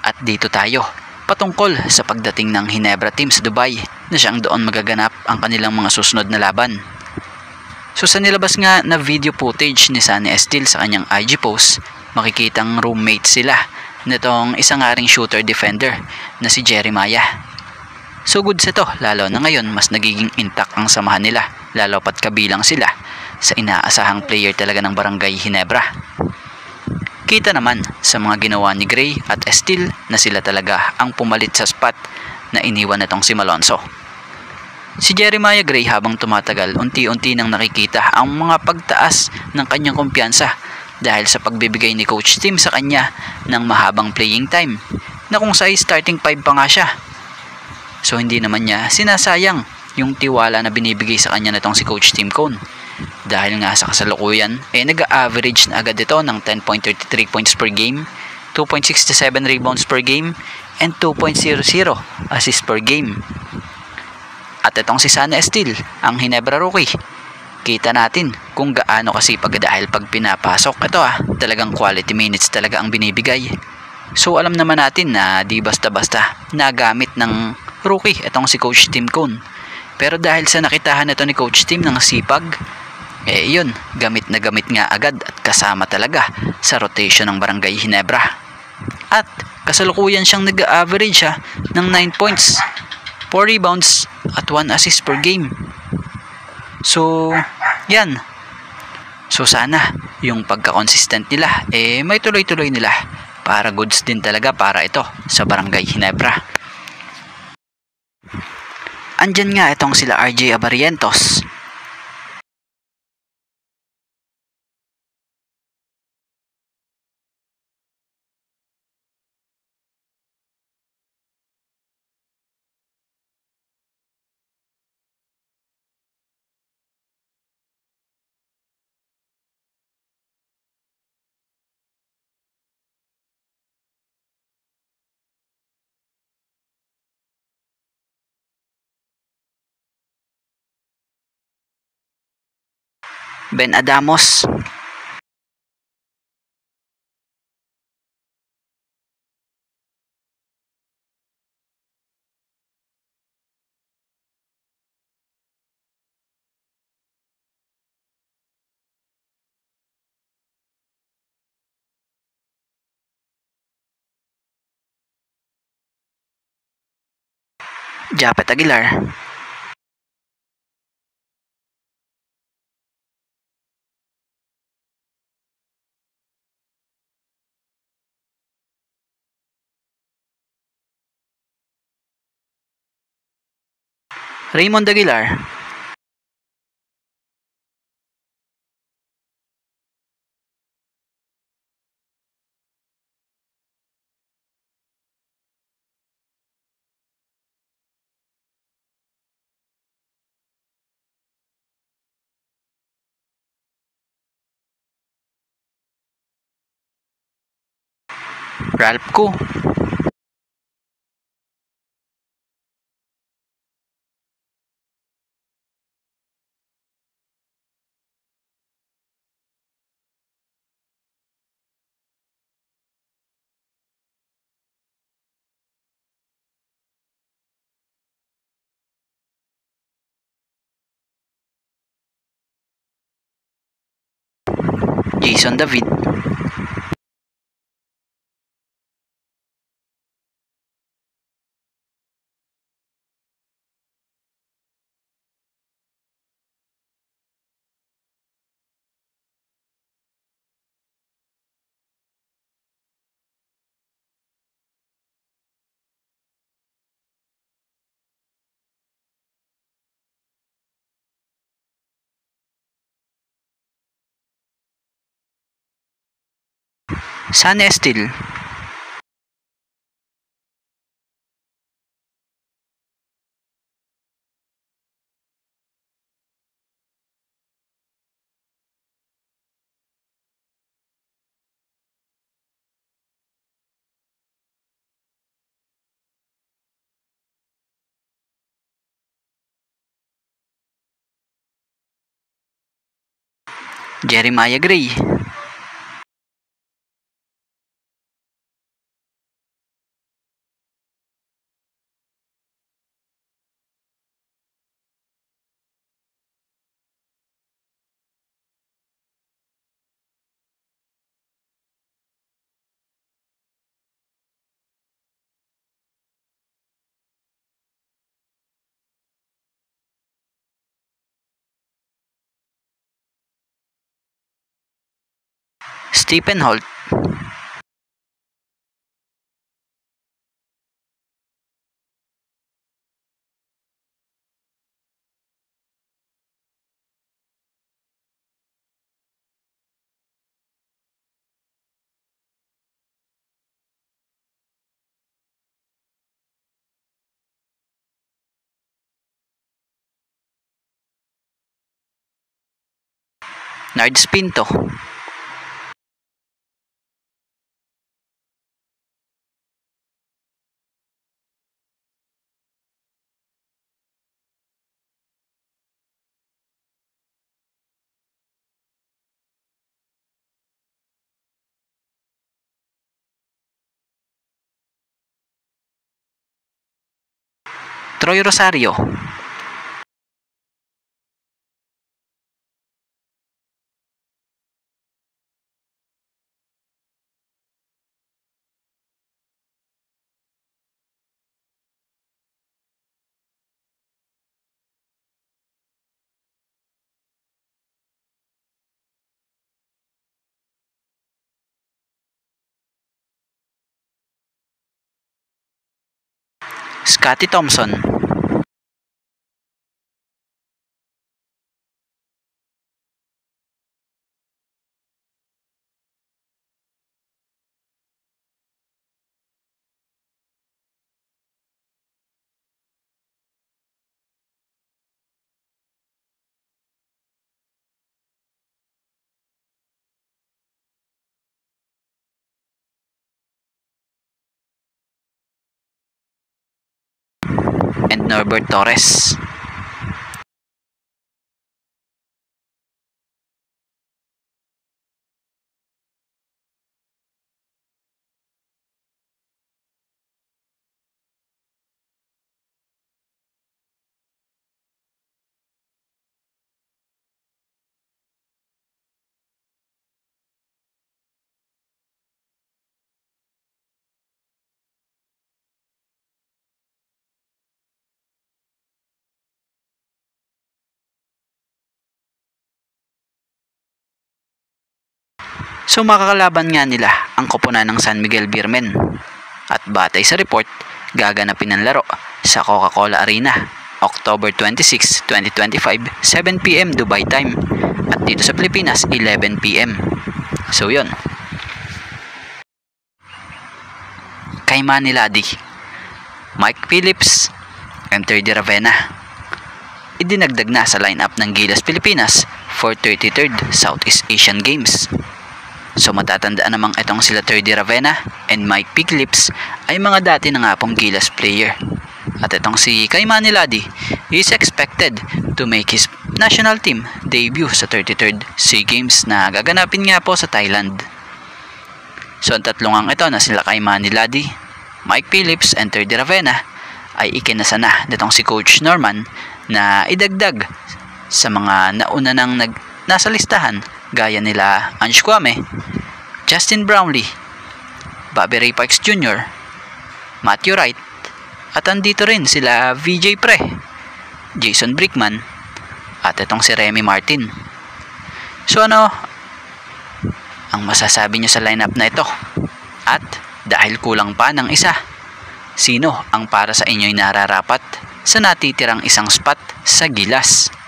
At dito tayo, patungkol sa pagdating ng Ginebra team sa Dubai na siyang doon magaganap ang kanilang mga susunod na laban. So sa nilabas nga na video footage ni Sunny Esteel sa kanyang IG post, makikitang roommate sila nitong isang aring shooter defender na si Jeremiah. So good sa to, lalo na ngayon mas nagiging intact ang samahan nila, lalo pat kabilang sila sa inaasahang player talaga ng Barangay Ginebra. Kita naman sa mga ginawa ni Gray at Esteel na sila talaga ang pumalit sa spot na iniwan nitong si Malonzo. Si Jeremiah Gray habang tumatagal unti-unti nang nakikita ang mga pagtaas ng kanyang kumpiyansa dahil sa pagbibigay ni Coach Tim sa kanya ng mahabang playing time na kung sa starting 5 pa nga siya. So hindi naman niya sinasayang yung tiwala na binibigay sa kanya nitong si Coach Tim Cone. Dahil nga sa kasalukuyan nag-average na agad ito ng 10.33 points per game, 2.67 rebounds per game, and 2.00 assists per game. At itong si Sunny Esteel, ang Ginebra rookie, kita natin kung gaano kasipag dahil pag pinapasok ito talagang quality minutes talaga ang binibigay. So alam naman natin na di basta-basta nagamit ng rookie itong si Coach Tim Cone. Pero dahil sa nakitahan ito ni Coach Tim ng sipag, yun, gamit na gamit nga agad at kasama talaga sa rotation ng Barangay Ginebra. At kasalukuyan siyang nag-average ng 9 points, 4 rebounds at 1 assist per game. So, yan. So sana yung pagka-consistent nila may tuloy-tuloy nila para goods din talaga para ito sa Barangay Ginebra. Andyan nga itong sila RJ Abarientos. Ben Adamos. Japet Aguilar. Raymond Aguilar. Ralph Koo. Jason David. Sunny Esteel. Jeremiah Gray. Stephen Holt, Nards Pinto, Troy Rosario, Scotty Thompson, and Norbert Torres. So makakalaban nga nila ang koponan ng San Miguel Beermen. At batay sa report, gaganapin ang laro sa Coca-Cola Arena, October 26, 2025, 7pm Dubai time. At dito sa Pilipinas, 11pm. So yun. Kay Manny Laddy, Mike Phillips, and Terdy Ravenna. Idinagdag na sa lineup ng Gilas Pilipinas for 33rd Southeast Asian Games. So matatandaan namang itong sila Terdy Ravenna and Mike Phillips ay mga dati na nga pong Gilas player. At itong si Kay Manny Laddy is expected to make his national team debut sa 33rd SEA Games na gaganapin nga po sa Thailand. So ang tatlong ito na sila Kay Manny Laddy, Mike Phillips, and Terdy Ravenna ay ikinasa na nitong si Coach Norman na idagdag sa mga nauna nang nasa listahan gaya nila Ange Kwame, Justin Brownlee, Bobby Ray Parks Jr., Matthew Wright, at andito rin sila VJ Pre, Jason Brickman, at itong si Remy Martin. So ano ang masasabi nyo sa lineup na ito? At dahil kulang pa ng isa, sino ang para sa inyo'y nararapat sa natitirang isang spot sa Gilas?